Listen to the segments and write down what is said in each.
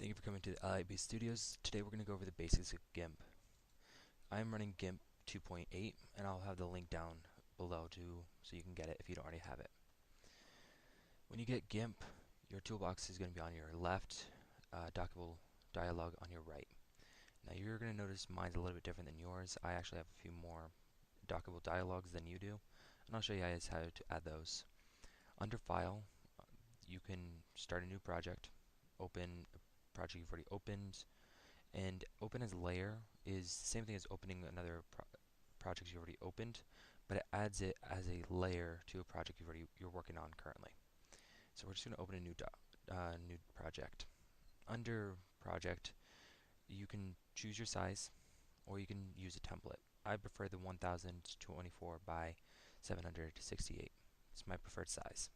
Thank you for coming to the LIB-Studios. Today we're going to go over the basics of Gimp. I'm running Gimp 2.8 and I'll have the link down below so you can get it if you don't already have it. When you get Gimp, your toolbox is going to be on your left, dockable dialog on your right. Now you're going to notice mine's a little bit different than yours. I actually have a few more dockable dialogs than you do, and I'll show you guys how to add those. Under File, you can start a new project, open a project you've already opened, and open as layer is the same thing as opening another project you already opened, but it adds it as a layer to a project you're working on currently. So we're just going to open a new project. Under project, you can choose your size, or you can use a template. I prefer the 1024 by 768. It's my preferred size.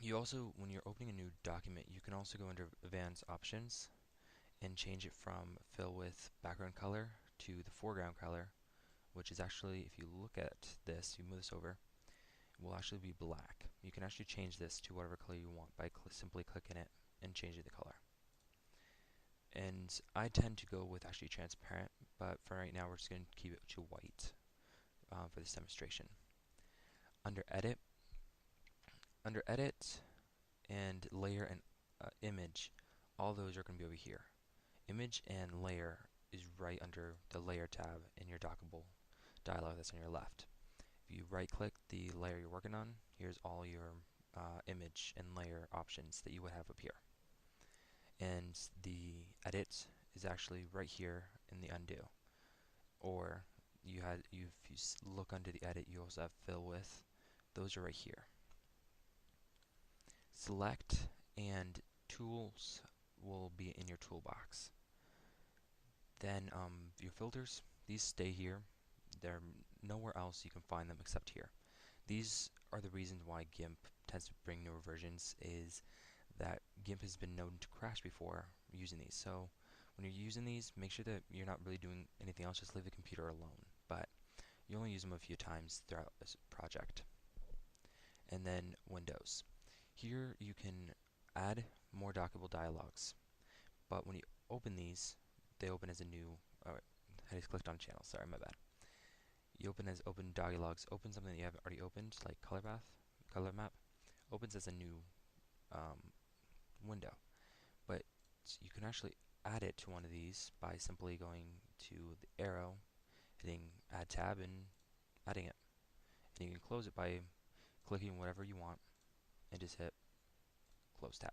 You also, when you're opening a new document, you can also go under Advanced Options and change it from fill with background color to the foreground color, which is actually, if you look at this, you move this over, it will actually be black. You can actually change this to whatever color you want by simply clicking it and changing the color. And I tend to go with actually transparent, but for right now we're just going to keep it to white for this demonstration. Under Edit and Layer and Image, all those are going to be over here. Image and Layer is right under the Layer tab in your dockable dialog that's on your left. If you right click the layer you're working on, here's all your image and layer options that you would have up here. And the edit is actually right here in the undo. Or if you look under the edit, you also have fill with. Those are right here. Select and tools will be in your toolbox. Then your filters, these stay here. They're nowhere else you can find them except here. These are the reasons why Gimp tends to bring newer versions, is that Gimp has been known to crash before using these. So when you're using these, make sure that you're not really doing anything else, just leave the computer alone. But you only use them a few times throughout this project. And then Windows. Here you can add more dockable dialogues, but when you open these, they open as a new, I just clicked on channel, sorry, my bad. You open as open dialogues, open something that you haven't already opened, like color map, opens as a new window. But you can actually add it to one of these by simply going to the arrow, hitting add tab and adding it. And you can close it by clicking whatever you want and just hit close tab.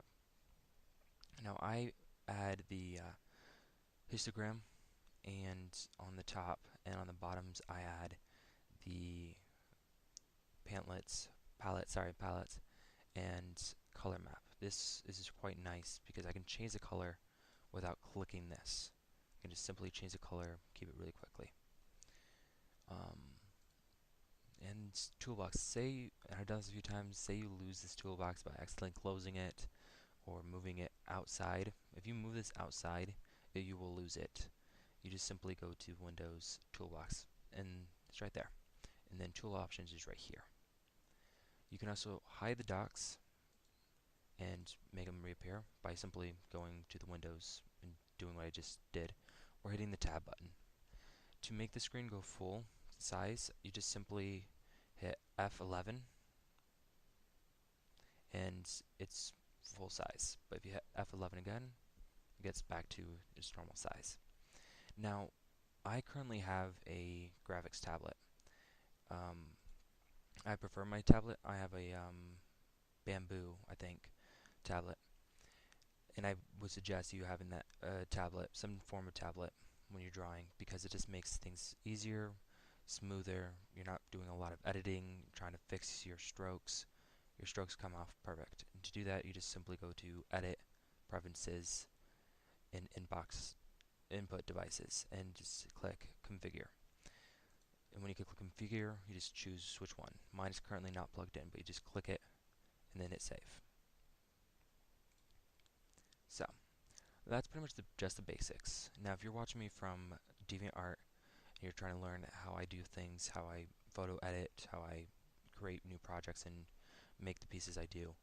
Now I add the histogram, and on the top and on the bottoms I add the palettes and color map. This is quite nice because I can change the color without clicking this. I can just simply change the color, keep it really quickly. And toolbox, say, and I've done this a few times, say you lose this toolbox by accidentally closing it or moving it outside. If you move this outside, you will lose it. You just simply go to Windows Toolbox, and it's right there. And then Tool Options is right here. You can also hide the docs and make them reappear by simply going to the Windows and doing what I just did, or hitting the Tab button. To make the screen go full size, you just simply hit F11 and it's full size. But if you hit F11 again, it gets back to its normal size. Now, I currently have a graphics tablet. I prefer my tablet. I have a Bamboo, I think, tablet, and I would suggest you having that tablet, some form of tablet, when you're drawing, because it just makes things easier, smoother. You're not doing a lot of editing, trying to fix your strokes. Your strokes come off perfect. And to do that, you just simply go to Edit, Preferences, and Input Devices, and just click Configure. And when you click Configure, you just choose which one. Mine is currently not plugged in, but you just click it and then hit Save. So that's pretty much just the basics. Now, if you're watching me from DeviantArt and you're trying to learn how I do things, how I photo edit, how I create new projects and make the pieces I do,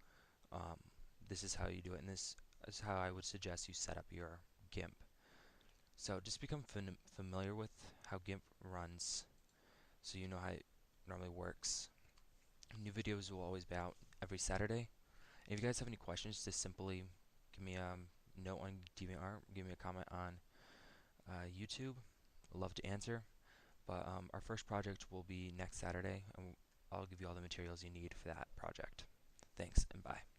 this is how you do it. And this is how I would suggest you set up your Gimp. So just become familiar with how Gimp runs so you know how it normally works. New videos will always be out every Saturday. And if you guys have any questions, just simply give me a note on DeviantArt, give me a comment on YouTube. I'd love to answer. But our first project will be next Saturday, and I'll give you all the materials you need for that project. Thanks, and bye.